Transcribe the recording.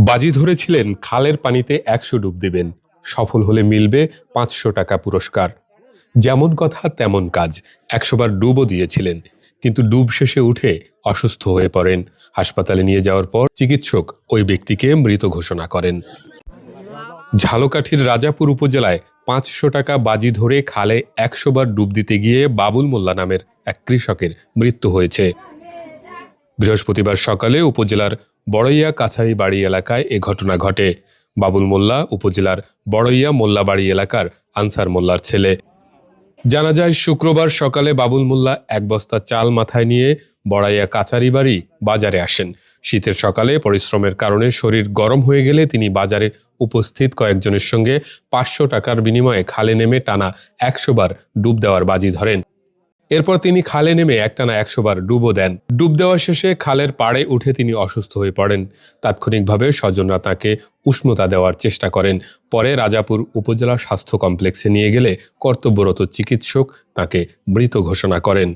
বাজি ধরেছিলেন খালের পানিতে ১০০ ডুব দিবেন, সফল হলে মিলবে ৫০০ টাকা পুরস্কার। যেমন কথা তেমন কাজ, ১০০ বার ডুবও দিয়েছিলেন, কিন্তু ডুব শেষে উঠে অসুস্থ হয়ে পড়েন। হাসপাতালে নিয়ে যাওয়ার পর চিকিৎসক ওই ব্যক্তিকে মৃত ঘোষণা করেন। ঝালকাঠির রাজাপুর উপজেলায় ৫০০ টাকা বাজি ধরে খালে ১০০ বার ডুব দিতে গিয়ে বাবুল মোল্লা নামের এক কৃষকের মৃত্যু হয়েছে। বৃহস্পতিবার সকালে উপজেলার বড়ইয়া কাছারি বাড়ি এলাকায় এ ঘটনা ঘটে। বাবুল মোল্লা উপজেলার বড়ইয়া মোল্লাবাড়ি এলাকার আনসার মোল্লার ছেলে। জানা যায় শুক্রবার সকালে বাবুল মোল্লা এক বস্তা চাল মাথায় নিয়ে বড়াইয়া কাছারি বাড়ি বাজারে আসেন। শীতের সকালে পরিশ্রমের কারণে শরীর গরম হয়ে গেলে তিনি বাজারে উপস্থিত কয়েকজনের সঙ্গে ৫০০ টাকার বিনিময়ে খালে নেমে টানা ১০০ বার ডুব দেওয়ার বাজি ধরেন। এরপর তিনি খালে নেমে একটানা ১০০ বার ডুবও দেন। ডুব দেওয়া শেষে খালের পাড়ে উঠে তিনি অসুস্থ হয়ে পড়েন। তাৎক্ষণিকভাবে স্বজনরা তাকে উষ্ণতা দেওয়ার চেষ্টা করেন। পরে রাজাপুর উপজেলা স্বাস্থ্য কমপ্লেক্সে নিয়ে গেলে কর্তব্যরত চিকিৎসক তাকে মৃত ঘোষণা করেন।